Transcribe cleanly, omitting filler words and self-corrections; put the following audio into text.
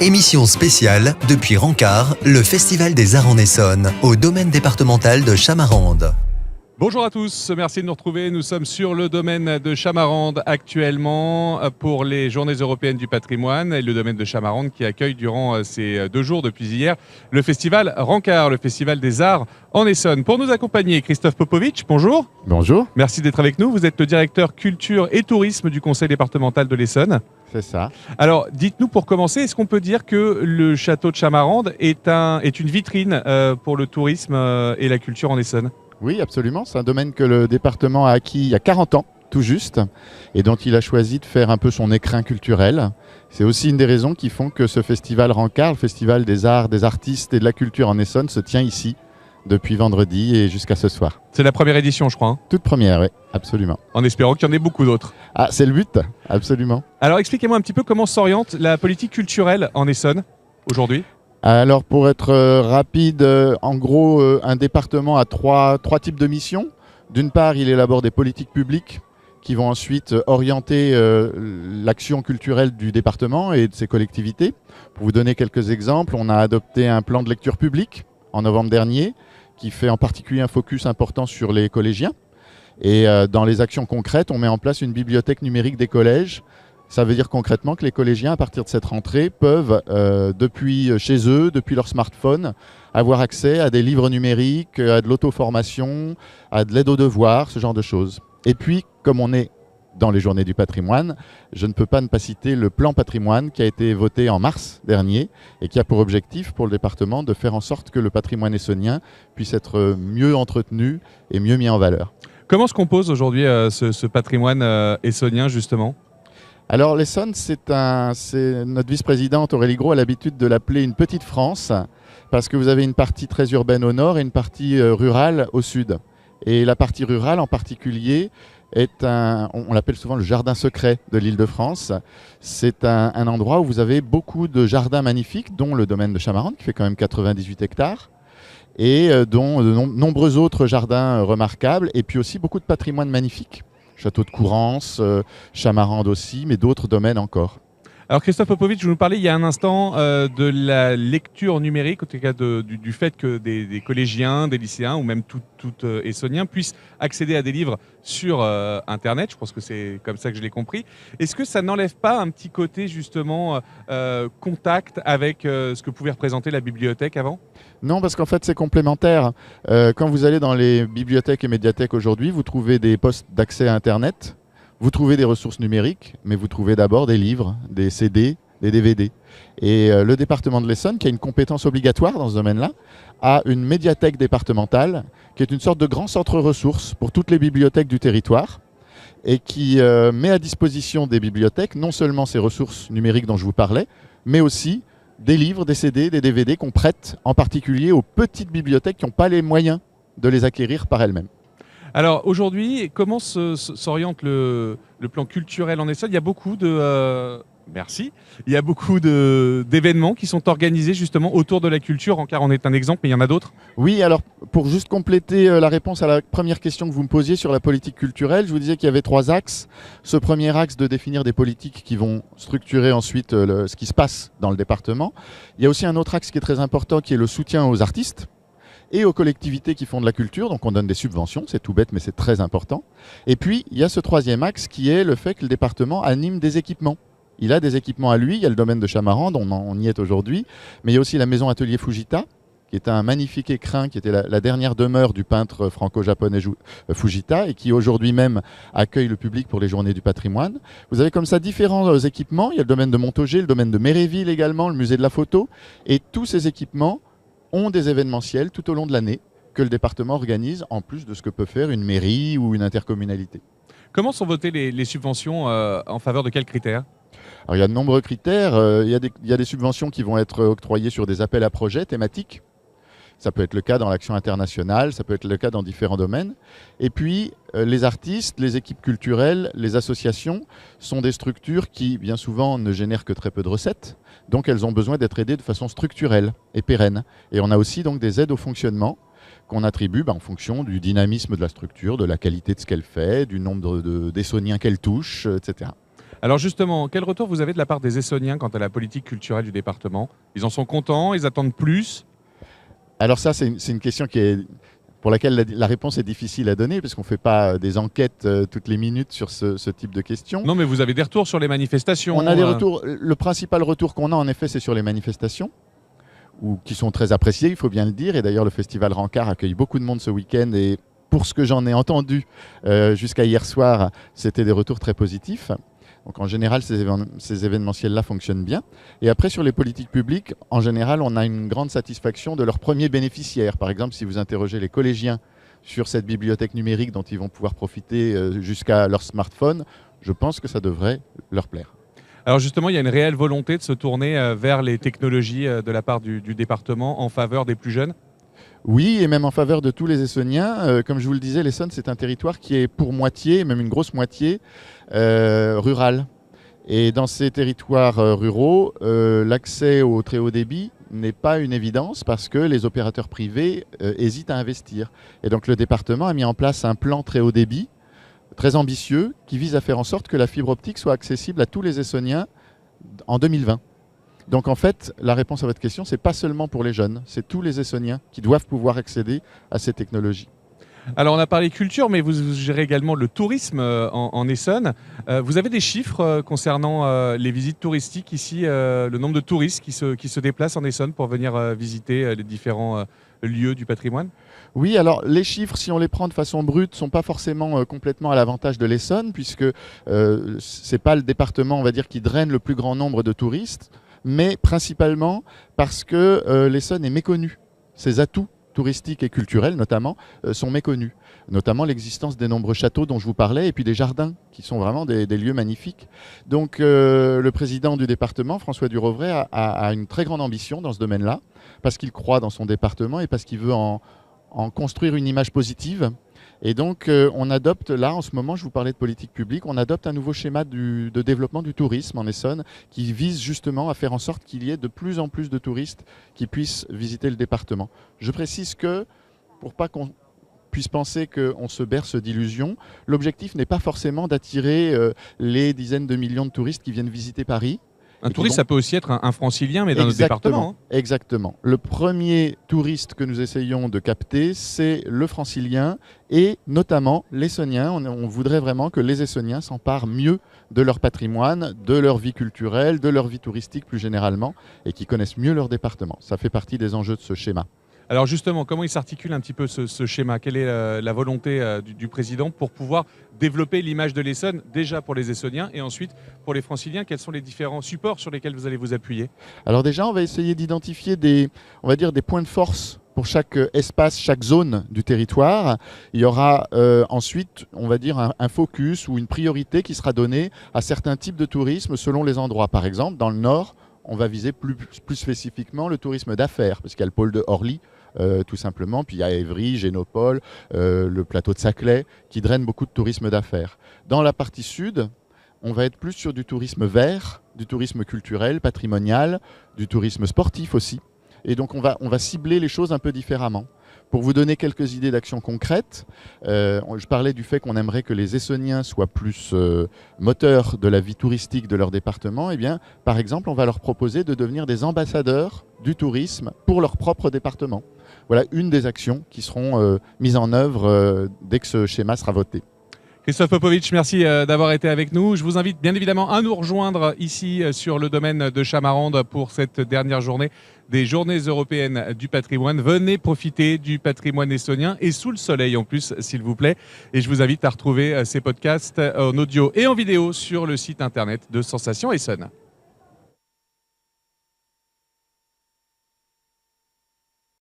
Émission spéciale depuis Rancard, le Festival des Arts en Essonne, au domaine départemental de Chamarande. Bonjour à tous, merci de nous retrouver. Nous sommes sur le domaine de Chamarande actuellement pour les Journées européennes du patrimoine et le domaine de Chamarande qui accueille durant ces 2 jours depuis hier le festival Rancard, le Festival des Arts en Essonne. Pour nous accompagner, Christophe Popovic, bonjour. Bonjour. Merci d'être avec nous. Vous êtes le directeur culture et tourisme du conseil départemental de l'Essonne. C'est ça. Alors, dites-nous pour commencer, est-ce qu'on peut dire que le château de Chamarande est une vitrine pour le tourisme et la culture en Essonne ? Oui, absolument. C'est un domaine que le département a acquis il y a 40 ans, tout juste, et dont il a choisi de faire un peu son écrin culturel. C'est aussi une des raisons qui font que ce festival Rancard, le festival des arts, des artistes et de la culture en Essonne, se tient ici depuis vendredi et jusqu'à ce soir. C'est la première édition, je crois. Hein. Toute première, oui, absolument. En espérant qu'il y en ait beaucoup d'autres. Ah, c'est le but, absolument. Alors, expliquez-moi un petit peu comment s'oriente la politique culturelle en Essonne aujourd'hui. Alors pour être rapide, en gros, un département a trois types de missions. D'une part, il élabore des politiques publiques qui vont ensuite orienter l'action culturelle du département et de ses collectivités. Pour vous donner quelques exemples, on a adopté un plan de lecture publique en novembre dernier qui fait en particulier un focus important sur les collégiens. Et dans les actions concrètes, on met en place une bibliothèque numérique des collèges. Ça veut dire concrètement que les collégiens, à partir de cette rentrée, peuvent, depuis chez eux, depuis leur smartphone, avoir accès à des livres numériques, à de l'auto-formation, à de l'aide aux devoirs, ce genre de choses. Et puis, comme on est dans les Journées du patrimoine, je ne peux pas ne pas citer le plan patrimoine qui a été voté en mars dernier et qui a pour objectif pour le département de faire en sorte que le patrimoine essonnien puisse être mieux entretenu et mieux mis en valeur. Comment se compose aujourd'hui ce patrimoine essonnien, justement ? Alors l'Essonne, c'est notre vice-présidente Aurélie Gros a l'habitude de l'appeler une petite France parce que vous avez une partie très urbaine au nord et une partie rurale au sud. Et la partie rurale en particulier est on l'appelle souvent le jardin secret de l'Île-de-France. C'est un endroit où vous avez beaucoup de jardins magnifiques, dont le domaine de Chamarande qui fait quand même 98 hectares et dont de nombreux autres jardins remarquables et puis aussi beaucoup de patrimoine magnifique. Château de Courrance, Chamarande aussi, mais d'autres domaines encore. Alors Christophe Popovic, vous nous parlais il y a un instant de la lecture numérique, en tout cas du fait que des collégiens, des lycéens ou même tout Essonniens puissent accéder à des livres sur Internet. Je pense que c'est comme ça que je l'ai compris. Est-ce que ça n'enlève pas un petit côté justement contact avec ce que pouvait représenter la bibliothèque avant ? Non, parce qu'en fait c'est complémentaire. Quand vous allez dans les bibliothèques et médiathèques aujourd'hui, vous trouvez des postes d'accès à Internet. Vous trouvez des ressources numériques, mais vous trouvez d'abord des livres, des CD, des DVD. Et le département de l'Essonne, qui a une compétence obligatoire dans ce domaine-là, a une médiathèque départementale, qui est une sorte de grand centre ressources pour toutes les bibliothèques du territoire, et qui met à disposition des bibliothèques non seulement ces ressources numériques dont je vous parlais, mais aussi des livres, des CD, des DVD qu'on prête en particulier aux petites bibliothèques qui n'ont pas les moyens de les acquérir par elles-mêmes. Alors aujourd'hui, comment s'oriente le plan culturel en Essonne ? Il y a beaucoup d'événements qui sont organisés justement autour de la culture. Rancard en est un exemple, mais il y en a d'autres. Oui, alors pour juste compléter la réponse à la première question que vous me posiez sur la politique culturelle, je vous disais qu'il y avait 3 axes. Ce premier axe de définir des politiques qui vont structurer ensuite ce qui se passe dans le département. Il y a aussi un autre axe qui est très important qui est le soutien aux artistes et aux collectivités qui font de la culture, donc on donne des subventions, c'est tout bête mais c'est très important. Et puis il y a ce 3e axe qui est le fait que le département anime des équipements. Il a des équipements à lui, il y a le domaine de Chamarande, on y est aujourd'hui, mais il y a aussi la maison atelier Fujita, qui est un magnifique écrin, qui était la dernière demeure du peintre franco-japonais Fujita, et qui aujourd'hui même accueille le public pour les Journées du patrimoine. Vous avez comme ça différents équipements, il y a le domaine de Montaugé, le domaine de Méréville également, le musée de la photo, et tous ces équipements ont des événementiels tout au long de l'année que le département organise, en plus de ce que peut faire une mairie ou une intercommunalité. Comment sont votées les subventions en faveur de quels critères ? Alors, il y a de nombreux critères. Il y a des subventions qui vont être octroyées sur des appels à projets thématiques. Ça peut être le cas dans l'action internationale, ça peut être le cas dans différents domaines. Et puis, les artistes, les équipes culturelles, les associations sont des structures qui, bien souvent, ne génèrent que très peu de recettes. Donc, elles ont besoin d'être aidées de façon structurelle et pérenne. Et on a aussi donc des aides au fonctionnement qu'on attribue en fonction du dynamisme de la structure, de la qualité de ce qu'elle fait, du nombre d'Essonniens qu'elle touche, etc. Alors justement, quel retour vous avez de la part des Essonniens quant à la politique culturelle du département? Ils en sont contents? Ils attendent plus? Alors ça, c'est une question pour laquelle la réponse est difficile à donner, parce qu'on ne fait pas des enquêtes toutes les minutes sur ce type de questions. Non, mais vous avez des retours sur les manifestations. On a des retours. Le principal retour qu'on a, en effet, c'est sur les manifestations, qui sont très appréciées, il faut bien le dire. Et d'ailleurs, le festival Rancard accueille beaucoup de monde ce week-end. Et pour ce que j'en ai entendu jusqu'à hier soir, c'était des retours très positifs. Donc en général, ces événementiels-là fonctionnent bien. Et après, sur les politiques publiques, en général, on a une grande satisfaction de leurs premiers bénéficiaires. Par exemple, si vous interrogez les collégiens sur cette bibliothèque numérique dont ils vont pouvoir profiter jusqu'à leur smartphone, je pense que ça devrait leur plaire. Alors justement, il y a une réelle volonté de se tourner vers les technologies de la part du département en faveur des plus jeunes? Oui, et même en faveur de tous les Essonniens. Comme je vous le disais, l'Essonne, c'est un territoire qui est pour moitié, même une grosse moitié, rural. Et dans ces territoires ruraux, l'accès au très haut débit n'est pas une évidence parce que les opérateurs privés hésitent à investir. Et donc le département a mis en place un plan très haut débit, très ambitieux, qui vise à faire en sorte que la fibre optique soit accessible à tous les Essonniens en 2020. Donc en fait, la réponse à votre question, c'est pas seulement pour les jeunes, c'est tous les Essonniens qui doivent pouvoir accéder à ces technologies. Alors on a parlé culture, mais vous gérez également le tourisme en Essonne. Vous avez des chiffres concernant les visites touristiques ici, le nombre de touristes qui se déplacent en Essonne pour venir visiter les différents lieux du patrimoine? Oui, alors les chiffres, si on les prend de façon brute, ne sont pas forcément complètement à l'avantage de l'Essonne, puisque ce n'est pas le département, on va dire, qui draine le plus grand nombre de touristes, mais principalement parce que l'Essonne est méconnue. Ses atouts touristiques et culturels, notamment, sont méconnus. Notamment l'existence des nombreux châteaux dont je vous parlais, et puis des jardins, qui sont vraiment des lieux magnifiques. Donc le président du département, François Durovray, a une très grande ambition dans ce domaine-là, parce qu'il croit dans son département et parce qu'il veut en construire une image positive. Et donc, on adopte, là, en ce moment, je vous parlais de politique publique, on adopte un nouveau schéma de développement du tourisme en Essonne qui vise justement à faire en sorte qu'il y ait de plus en plus de touristes qui puissent visiter le département. Je précise que, pour pas qu'on puisse penser qu'on se berce d'illusions, l'objectif n'est pas forcément d'attirer les dizaines de millions de touristes qui viennent visiter Paris. Un touriste, ça peut aussi être un francilien, mais dans notre département. Hein. Exactement. Le premier touriste que nous essayons de capter, c'est le francilien et notamment l'Essonnien. On voudrait vraiment que les Essonniens s'emparent mieux de leur patrimoine, de leur vie culturelle, de leur vie touristique plus généralement, et qui connaissent mieux leur département. Ça fait partie des enjeux de ce schéma. Alors justement, comment il s'articule un petit peu ce schéma? Quelle est la volonté du président pour pouvoir développer l'image de l'Essonne, déjà pour les Essonniens et ensuite pour les franciliens? Quels sont les différents supports sur lesquels vous allez vous appuyer? Alors déjà, on va essayer d'identifier des points de force pour chaque espace, chaque zone du territoire. Il y aura ensuite, on va dire, un focus ou une priorité qui sera donnée à certains types de tourisme selon les endroits. Par exemple, dans le Nord, on va viser plus spécifiquement le tourisme d'affaires, parce qu'il y a le pôle de Orly, tout simplement, puis il y a Évry, Génopole, le plateau de Saclay, qui drainent beaucoup de tourisme d'affaires. Dans la partie sud, on va être plus sur du tourisme vert, du tourisme culturel, patrimonial, du tourisme sportif aussi. Et donc on va cibler les choses un peu différemment. Pour vous donner quelques idées d'actions concrètes, je parlais du fait qu'on aimerait que les Essonniens soient plus moteurs de la vie touristique de leur département. Eh bien, par exemple, on va leur proposer de devenir des ambassadeurs du tourisme pour leur propre département. Voilà une des actions qui seront mises en œuvre dès que ce schéma sera voté. Christophe Popovic, merci d'avoir été avec nous. Je vous invite bien évidemment à nous rejoindre ici sur le domaine de Chamarande pour cette dernière journée des Journées européennes du patrimoine. Venez profiter du patrimoine essonien et sous le soleil en plus, s'il vous plaît. Et je vous invite à retrouver ces podcasts en audio et en vidéo sur le site internet de Sensation Essonne.